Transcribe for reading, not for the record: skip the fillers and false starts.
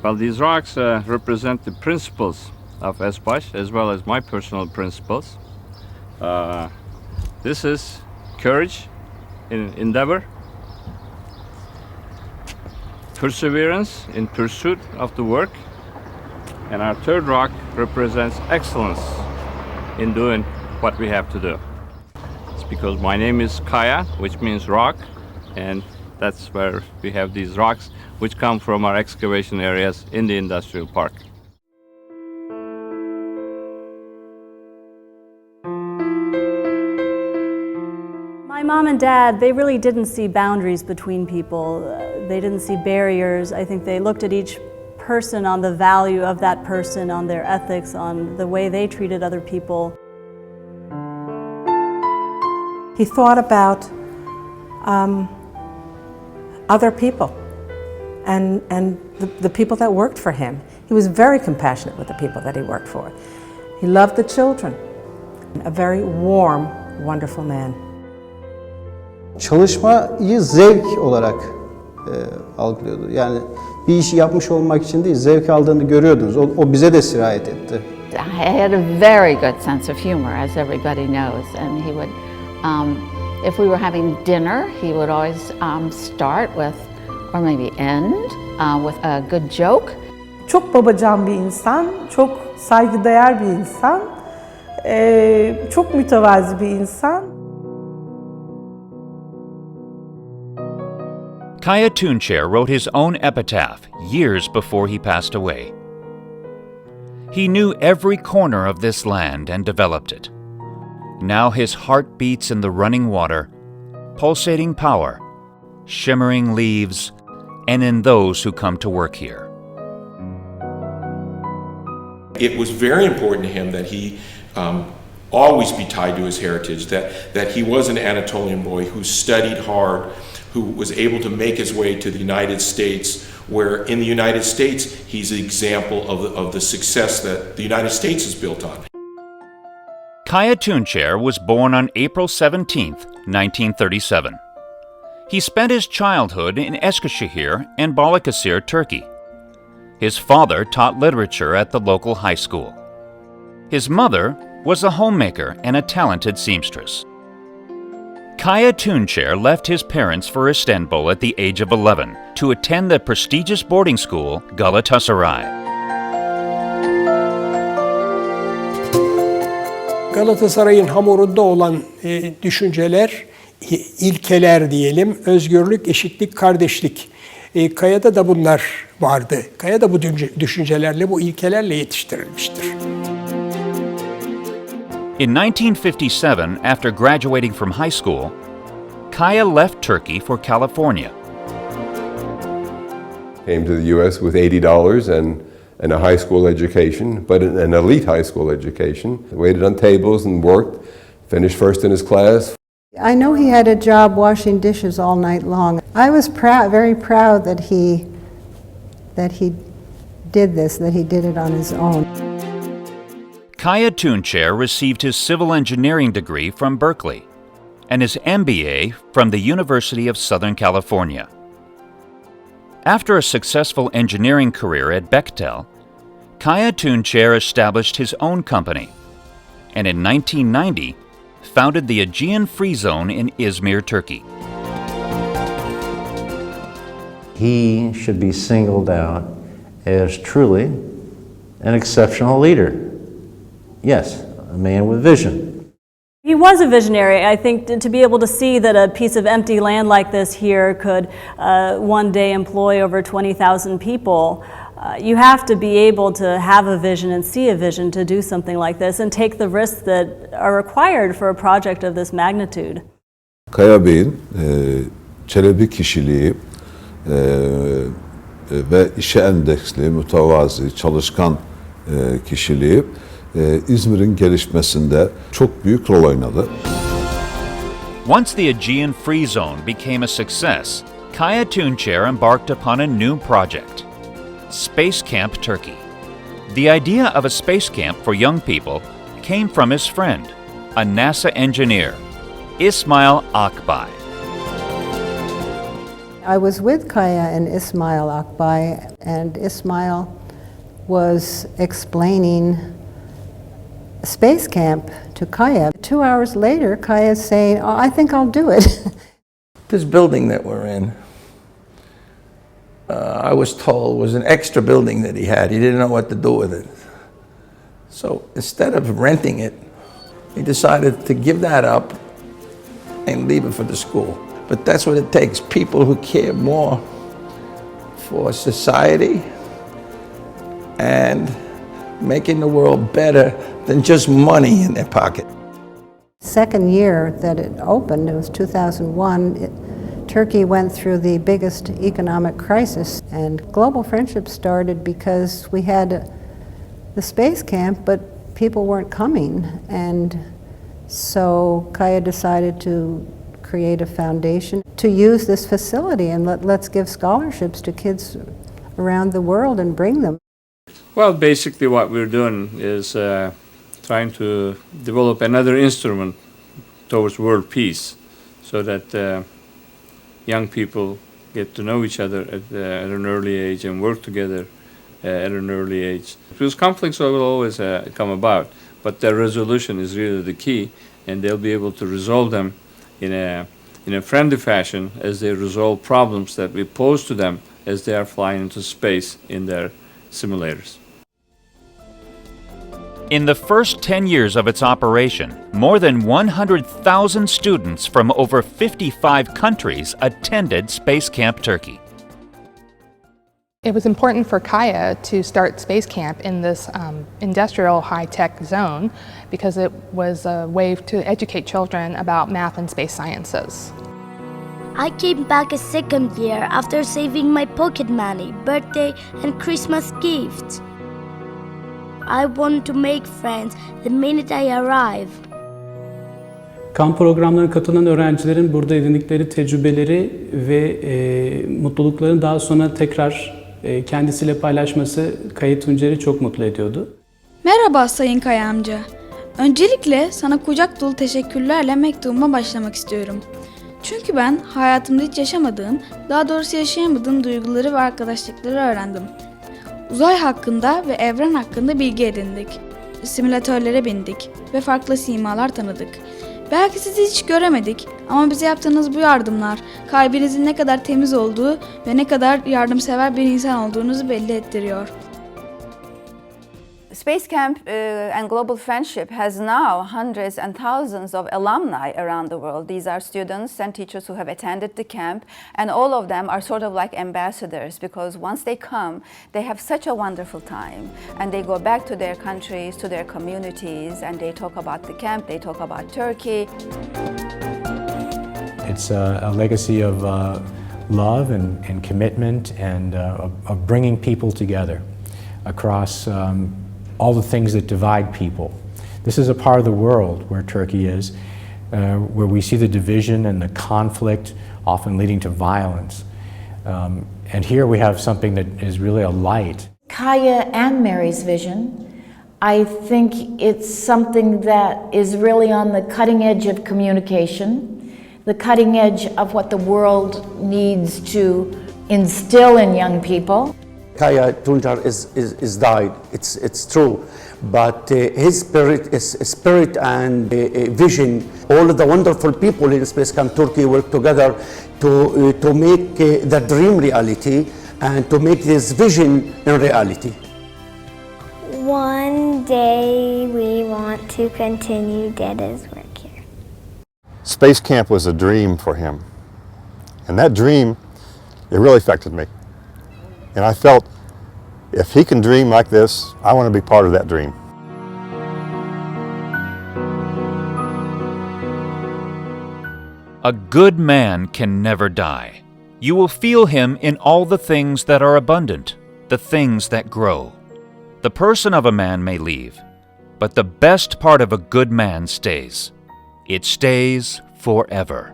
Well, these rocks represent the principles of Esbaş as well as my personal principles. This is courage in endeavor, perseverance in pursuit of the work, and our third rock represents excellence in doing what we have to do. It's because my name is Kaya, which means rock, and that's where we have these rocks which come from our excavation areas in the industrial park. My mom and dad, they really didn't see boundaries between people. They didn't see barriers. I think they looked at each person on the value of that person, on their ethics, on the way they treated other people. He thought about other people and the people that worked for him. He was very compassionate with the people that he worked for. He loved the children. A very warm, wonderful man. Çalışmayı zevk olarak algılıyordu. Yani bir işi yapmış olmak için değil, zevk aldığını görüyordunuz. O bize de sirayet etti. I had a very good sense of humor, as everybody knows, and he would, if we were having dinner, he would always start with, or maybe end, with a good joke. Çok babacan bir insan, çok saygıdeğer bir insan, çok mütevazi bir insan. Kaya Tunçer wrote his own epitaph years before he passed away. He knew every corner of this land and developed it. Now his heart beats in the running water, pulsating power, shimmering leaves, and in those who come to work here. It was very important to him that he always be tied to his heritage, that he was an Anatolian boy who studied hard, who was able to make his way to the United States, where in the United States he's an example of the success that the United States is built on. Kaya Tunçer was born on April 17, 1937. He spent his childhood in Eskişehir and Balıkesir, Turkey. His father taught literature at the local high school. His mother was a homemaker and a talented seamstress. Kaya Tunçer left his parents for Istanbul at the age of 11 to attend the prestigious boarding school Galatasaray. Galatasaray'ın hamurunda olan düşünceler, ilkeler diyelim, özgürlük, eşitlik, kardeşlik. Kaya'da da bunlar vardı. Kaya da bu düşüncelerle, bu ilkelerle yetiştirilmiştir. In 1957, after graduating from high school, Kaya left Turkey for California. Came to the U.S. with $80 and a high school education, but an elite high school education. Waited on tables and worked, finished first in his class. I know he had a job washing dishes all night long. I was very proud that he did this, that he did it on his own. Kaya Tunçer received his civil engineering degree from Berkeley and his MBA from the University of Southern California. After a successful engineering career at Bechtel, Kaya Tunçer established his own company and in 1990 founded the Aegean Free Zone in Izmir, Turkey. He should be singled out as truly an exceptional leader. Yes, a man with vision. He was a visionary. I think to be able to see that a piece of empty land like this here could one day employ over 20,000 people, you have to be able to have a vision and see a vision to do something like this and take the risks that are required for a project of this magnitude. Kaya Bey'in çelebi kişiliği ve işe endeksli, mütevazi, çalışkan kişiliği İzmir'in gelişmesinde çok büyük rol oynadı. Once the Aegean Free Zone became a success, Kaya Tunçer embarked upon a new project, Space Camp Turkey. The idea of a space camp for young people came from his friend, a NASA engineer, İsmail Akbay. I was with Kaya and Ismail Akbay, and Ismail was explaining space camp to Kaya. 2 hours later, Kaya's saying, "Oh, I think I'll do it." This building that we're in, I was told, was an extra building that he had. He didn't know what to do with it. So instead of renting it, he decided to give that up and leave it for the school. But that's what it takes, people who care more for society and making the world better than just money in their pocket. Second year that it opened, it was 2001, Turkey went through the biggest economic crisis, and global friendship started because we had the space camp, but people weren't coming. And so Kaya decided to create a foundation to use this facility, and let's give scholarships to kids around the world and bring them. Well, basically what we're doing is trying to develop another instrument towards world peace, so that young people get to know each other at an early age and work together at an early age. Because conflicts will always come about, but their resolution is really the key, and they'll be able to resolve them in a friendly fashion as they resolve problems that we pose to them as they are flying into space in their simulators. In the first 10 years of its operation, more than 100,000 students from over 55 countries attended Space Camp Turkey. It was important for Kaya to start Space Camp in this industrial high-tech zone because it was a way to educate children about math and space sciences. I came back a second year after saving my pocket money, birthday and Christmas gifts. I want to make friends the minute I arrive. Kamp programlarına katılan öğrencilerin burada edindikleri tecrübeleri ve mutluluklarını daha sonra tekrar kendisiyle paylaşması Kaya Tuncer'i çok mutlu ediyordu. Merhaba Sayın Kaya amca. Öncelikle sana kucak dolu teşekkürlerle mektubuma başlamak istiyorum. Çünkü ben hayatımda hiç yaşamadığım, daha doğrusu yaşayamadığım duyguları ve arkadaşlıkları öğrendim. Uzay hakkında ve evren hakkında bilgi edindik. Simülatörlere bindik ve farklı simalar tanıdık. Belki sizi hiç göremedik ama bize yaptığınız bu yardımlar kalbinizin ne kadar temiz olduğu ve ne kadar yardımsever bir insan olduğunuzu belli ettiriyor. Space Camp and Global Friendship has now hundreds and thousands of alumni around the world. These are students and teachers who have attended the camp, and all of them are sort of like ambassadors, because once they come, they have such a wonderful time, and they go back to their countries, to their communities, and they talk about the camp, they talk about Turkey. It's a legacy of love and commitment and of bringing people together across all the things that divide people. This is a part of the world where Turkey is, where we see the division and the conflict often leading to violence. And here we have something that is really a light. Kaya and Mary's vision, I think it's something that is really on the cutting edge of communication, the cutting edge of what the world needs to instill in young people. Kaya Tuncer is died. It's true, but his spirit and vision. All of the wonderful people in Space Camp Turkey work together to make the dream reality and to make this vision a reality. One day we want to continue Dada's work here. Space Camp was a dream for him, and that dream, it really affected me. And I felt, if he can dream like this, I want to be part of that dream. A good man can never die. You will feel him in all the things that are abundant, the things that grow. The person of a man may leave, but the best part of a good man stays. It stays forever.